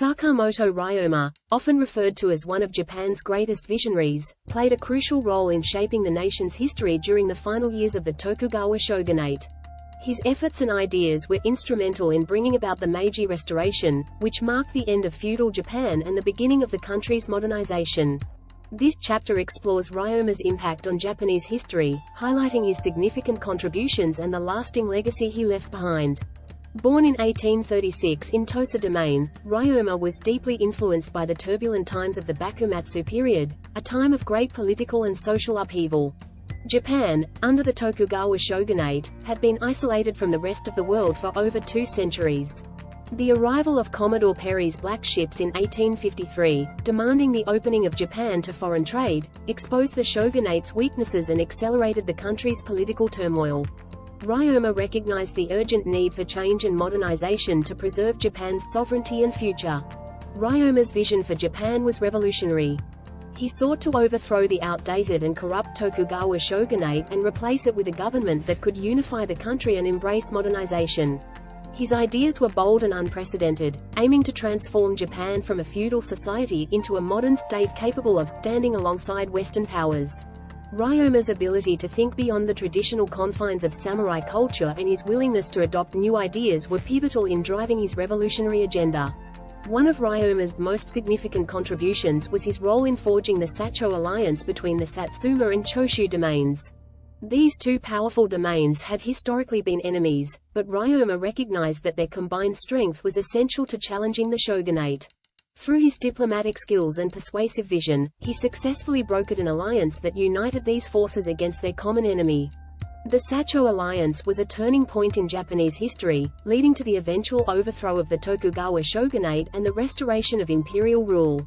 Sakamoto Ryoma, often referred to as one of Japan's greatest visionaries, played a crucial role in shaping the nation's history during the final years of the Tokugawa shogunate. His efforts and ideas were instrumental in bringing about the Meiji Restoration, which marked the end of feudal Japan and the beginning of the country's modernization. This chapter explores Ryoma's impact on Japanese history, highlighting his significant contributions and the lasting legacy he left behind. Born in 1836 in Tosa Domain, Ryoma was deeply influenced by the turbulent times of the Bakumatsu period, a time of great political and social upheaval. Japan, under the Tokugawa shogunate, had been isolated from the rest of the world for over 2 centuries. The arrival of Commodore Perry's black ships in 1853, demanding the opening of Japan to foreign trade, exposed the shogunate's weaknesses and accelerated the country's political turmoil. Ryoma recognized the urgent need for change and modernization to preserve Japan's sovereignty and future. Ryoma's vision for Japan was revolutionary. He sought to overthrow the outdated and corrupt Tokugawa shogunate and replace it with a government that could unify the country and embrace modernization. His ideas were bold and unprecedented, aiming to transform Japan from a feudal society into a modern state capable of standing alongside Western powers. Ryoma's ability to think beyond the traditional confines of samurai culture and his willingness to adopt new ideas were pivotal in driving his revolutionary agenda. One of Ryoma's most significant contributions was his role in forging the Sacho alliance between the Satsuma and Choshu domains. These two powerful domains had historically been enemies, but Ryoma recognized that their combined strength was essential to challenging the shogunate. Through his diplomatic skills and persuasive vision, he successfully brokered an alliance that united these forces against their common enemy. The Sacho alliance was a turning point in Japanese history, leading to the eventual overthrow of the Tokugawa shogunate and the restoration of imperial rule.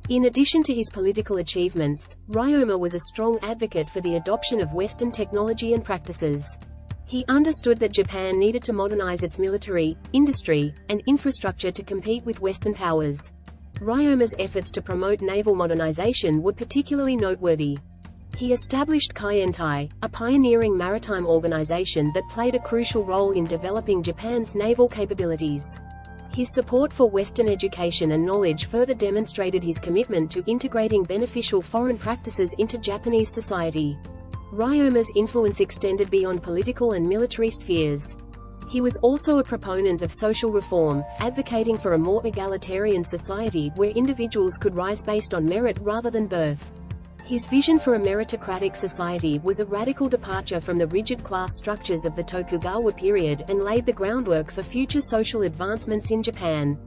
In addition to his political achievements, Ryoma was a strong advocate for the adoption of Western technology and practices. He understood that Japan needed to modernize its military, industry, and infrastructure to compete with Western powers. Ryoma's efforts to promote naval modernization were particularly noteworthy. He established Kaientai, a pioneering maritime organization that played a crucial role in developing Japan's naval capabilities. His support for Western education and knowledge further demonstrated his commitment to integrating beneficial foreign practices into Japanese society. Ryoma's influence extended beyond political and military spheres. He was also a proponent of social reform, advocating for a more egalitarian society where individuals could rise based on merit rather than birth. His vision for a meritocratic society was a radical departure from the rigid class structures of the Tokugawa period and laid the groundwork for future social advancements in Japan.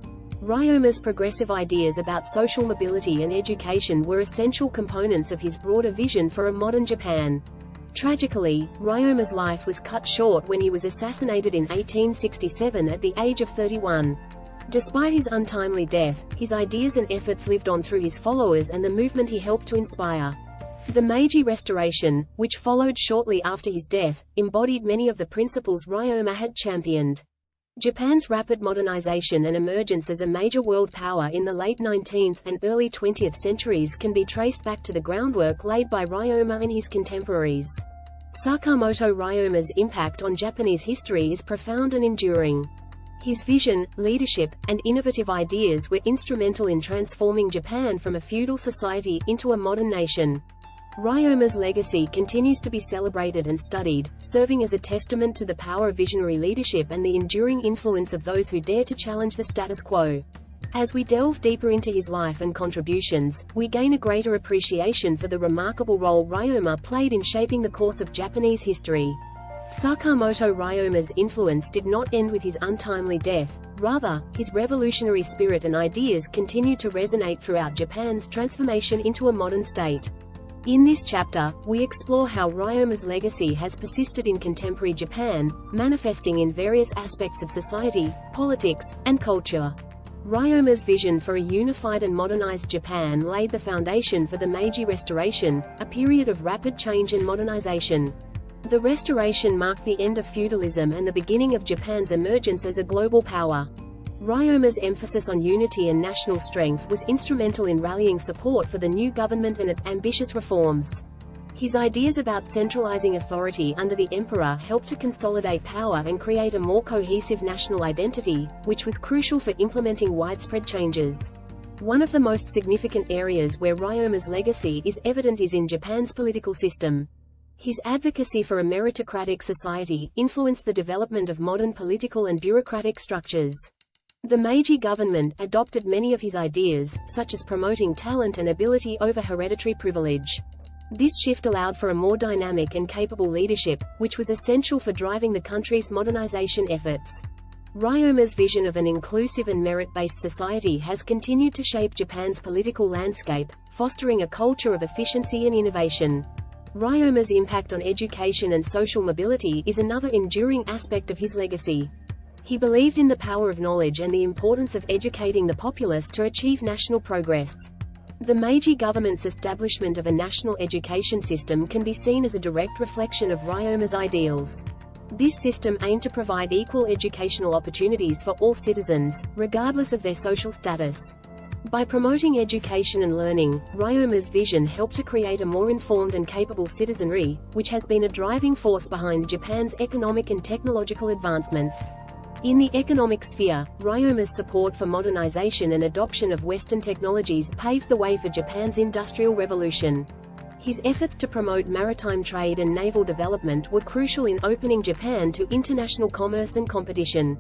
Ryoma's progressive ideas about social mobility and education were essential components of his broader vision for a modern Japan. Tragically, Ryoma's life was cut short when he was assassinated in 1867 at the age of 31. Despite his untimely death, his ideas and efforts lived on through his followers and the movement he helped to inspire. The Meiji Restoration, which followed shortly after his death, embodied many of the principles Ryoma had championed. Japan's rapid modernization and emergence as a major world power in the late 19th and early 20th centuries can be traced back to the groundwork laid by Ryoma and his contemporaries. Sakamoto Ryoma's impact on Japanese history is profound and enduring. His vision, leadership, and innovative ideas were instrumental in transforming Japan from a feudal society into a modern nation. Ryoma's legacy continues to be celebrated and studied, serving as a testament to the power of visionary leadership and the enduring influence of those who dare to challenge the status quo. As we delve deeper into his life and contributions, we gain a greater appreciation for the remarkable role Ryoma played in shaping the course of Japanese history. Sakamoto Ryoma's influence did not end with his untimely death. Rather, his revolutionary spirit and ideas continued to resonate throughout Japan's transformation into a modern state. In this chapter, we explore how Ryoma's legacy has persisted in contemporary Japan, manifesting in various aspects of society, politics, and culture. Ryoma's vision for a unified and modernized Japan laid the foundation for the Meiji Restoration, a period of rapid change and modernization. The Restoration marked the end of feudalism and the beginning of Japan's emergence as a global power. Ryoma's emphasis on unity and national strength was instrumental in rallying support for the new government and its ambitious reforms. His ideas about centralizing authority under the emperor helped to consolidate power and create a more cohesive national identity, which was crucial for implementing widespread changes. One of the most significant areas where Ryoma's legacy is evident is in Japan's political system. His advocacy for a meritocratic society influenced the development of modern political and bureaucratic structures. The Meiji government adopted many of his ideas, such as promoting talent and ability over hereditary privilege. This shift allowed for a more dynamic and capable leadership, which was essential for driving the country's modernization efforts. Ryoma's vision of an inclusive and merit-based society has continued to shape Japan's political landscape, fostering a culture of efficiency and innovation. Ryoma's impact on education and social mobility is another enduring aspect of his legacy. He believed in the power of knowledge and the importance of educating the populace to achieve national progress. The Meiji government's establishment of a national education system can be seen as a direct reflection of Ryoma's ideals. This system aimed to provide equal educational opportunities for all citizens, regardless of their social status. By promoting education and learning, Ryoma's vision helped to create a more informed and capable citizenry, which has been a driving force behind Japan's economic and technological advancements. In the economic sphere, Ryoma's support for modernization and adoption of Western technologies paved the way for Japan's Industrial Revolution. His efforts to promote maritime trade and naval development were crucial in opening Japan to international commerce and competition.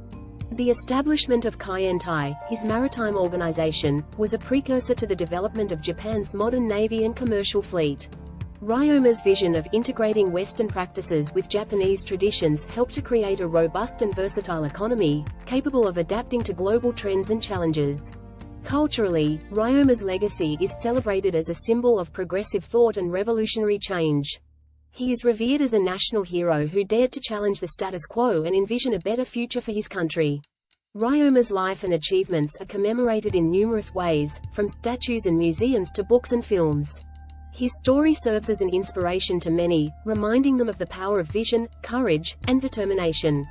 The establishment of Kaientai, his maritime organization, was a precursor to the development of Japan's modern navy and commercial fleet. Ryoma's vision of integrating Western practices with Japanese traditions helped to create a robust and versatile economy, capable of adapting to global trends and challenges. Culturally, Ryoma's legacy is celebrated as a symbol of progressive thought and revolutionary change. He is revered as a national hero who dared to challenge the status quo and envision a better future for his country. Ryoma's life and achievements are commemorated in numerous ways, from statues and museums to books and films. His story serves as an inspiration to many, reminding them of the power of vision, courage, and determination.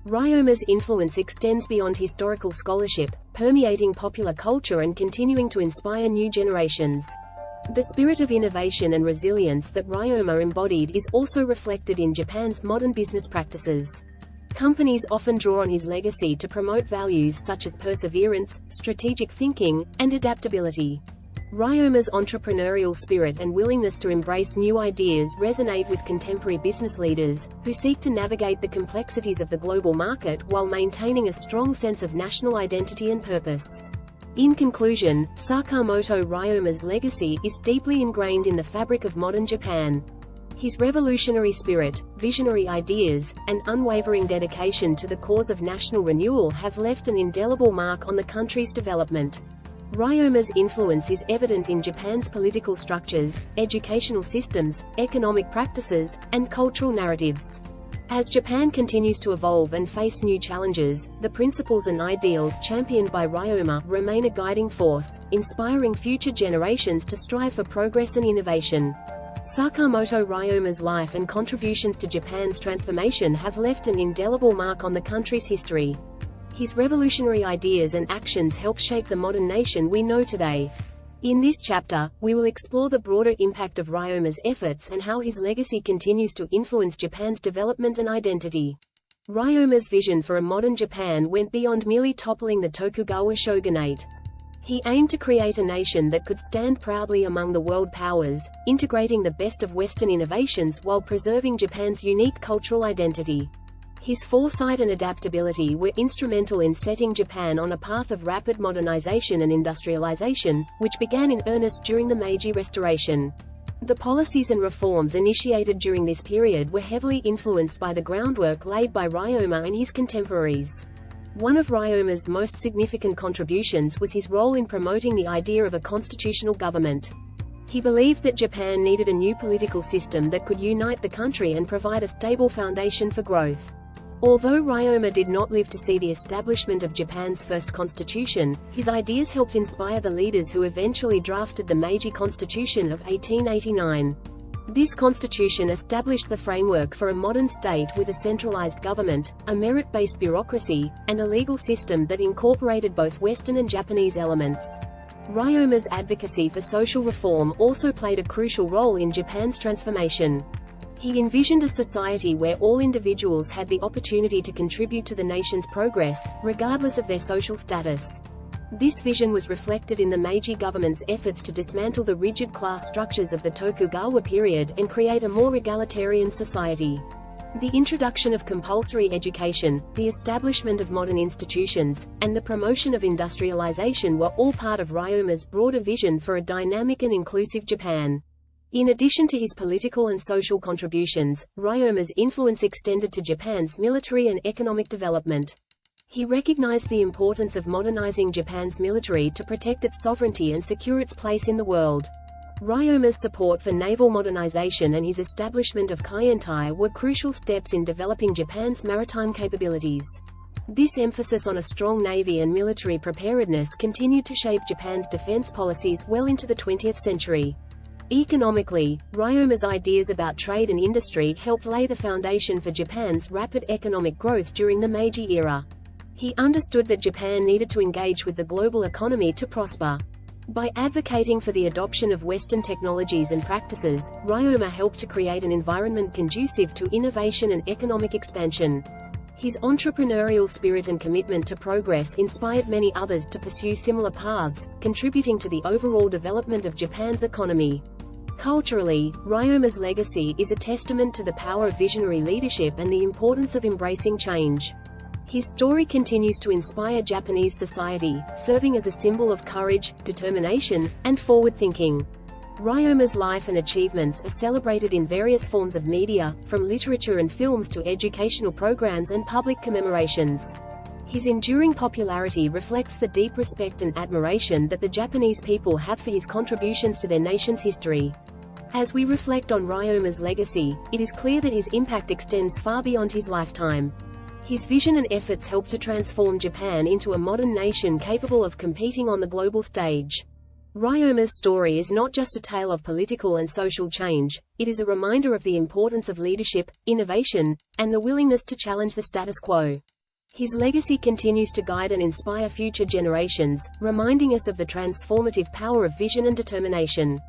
Ryoma's influence extends beyond historical scholarship, permeating popular culture and continuing to inspire new generations. The spirit of innovation and resilience that Ryoma embodied is also reflected in Japan's modern business practices. Companies often draw on his legacy to promote values such as perseverance, strategic thinking, and adaptability. Ryoma's entrepreneurial spirit and willingness to embrace new ideas resonate with contemporary business leaders, who seek to navigate the complexities of the global market while maintaining a strong sense of national identity and purpose. In conclusion, Sakamoto Ryoma's legacy is deeply ingrained in the fabric of modern Japan. His revolutionary spirit, visionary ideas, and unwavering dedication to the cause of national renewal have left an indelible mark on the country's development. Ryoma's influence is evident in Japan's political structures, educational systems, economic practices, and cultural narratives. As Japan continues to evolve and face new challenges, the principles and ideals championed by Ryoma remain a guiding force, inspiring future generations to strive for progress and innovation. Sakamoto Ryoma's life and contributions to Japan's transformation have left an indelible mark on the country's history. His revolutionary ideas and actions helped shape the modern nation we know today. In this chapter, we will explore the broader impact of Ryoma's efforts and how his legacy continues to influence Japan's development and identity. Ryoma's vision for a modern Japan went beyond merely toppling the Tokugawa shogunate. He aimed to create a nation that could stand proudly among the world powers, integrating the best of Western innovations while preserving Japan's unique cultural identity. His foresight and adaptability were instrumental in setting Japan on a path of rapid modernization and industrialization, which began in earnest during the Meiji Restoration. The policies and reforms initiated during this period were heavily influenced by the groundwork laid by Ryoma and his contemporaries. One of Ryoma's most significant contributions was his role in promoting the idea of a constitutional government. He believed that Japan needed a new political system that could unite the country and provide a stable foundation for growth. Although Ryoma did not live to see the establishment of Japan's first constitution, his ideas helped inspire the leaders who eventually drafted the Meiji Constitution of 1889. This constitution established the framework for a modern state with a centralized government, a merit-based bureaucracy, and a legal system that incorporated both Western and Japanese elements. Ryoma's advocacy for social reform also played a crucial role in Japan's transformation. He envisioned a society where all individuals had the opportunity to contribute to the nation's progress, regardless of their social status. This vision was reflected in the Meiji government's efforts to dismantle the rigid class structures of the Tokugawa period and create a more egalitarian society. The introduction of compulsory education, the establishment of modern institutions, and the promotion of industrialization were all part of Ryoma's broader vision for a dynamic and inclusive Japan. In addition to his political and social contributions, Ryoma's influence extended to Japan's military and economic development. He recognized the importance of modernizing Japan's military to protect its sovereignty and secure its place in the world. Ryoma's support for naval modernization and his establishment of Kaientai were crucial steps in developing Japan's maritime capabilities. This emphasis on a strong navy and military preparedness continued to shape Japan's defense policies well into the 20th century. Economically, Ryoma's ideas about trade and industry helped lay the foundation for Japan's rapid economic growth during the Meiji era. He understood that Japan needed to engage with the global economy to prosper. By advocating for the adoption of Western technologies and practices, Ryoma helped to create an environment conducive to innovation and economic expansion. His entrepreneurial spirit and commitment to progress inspired many others to pursue similar paths, contributing to the overall development of Japan's economy. Culturally, Ryoma's legacy is a testament to the power of visionary leadership and the importance of embracing change. His story continues to inspire Japanese society, serving as a symbol of courage, determination, and forward-thinking. Ryoma's life and achievements are celebrated in various forms of media, from literature and films to educational programs and public commemorations. His enduring popularity reflects the deep respect and admiration that the Japanese people have for his contributions to their nation's history. As we reflect on Ryoma's legacy, it is clear that his impact extends far beyond his lifetime. His vision and efforts helped to transform Japan into a modern nation capable of competing on the global stage. Ryoma's story is not just a tale of political and social change, it is a reminder of the importance of leadership, innovation, and the willingness to challenge the status quo. His legacy continues to guide and inspire future generations, reminding us of the transformative power of vision and determination.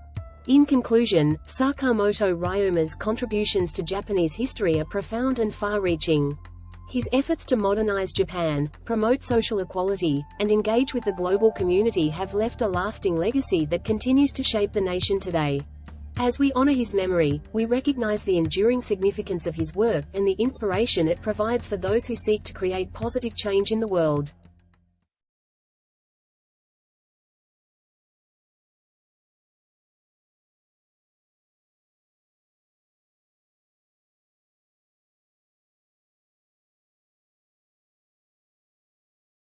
In conclusion, Sakamoto Ryoma's contributions to Japanese history are profound and far-reaching. His efforts to modernize Japan, promote social equality, and engage with the global community have left a lasting legacy that continues to shape the nation today. As we honor his memory, we recognize the enduring significance of his work and the inspiration it provides for those who seek to create positive change in the world.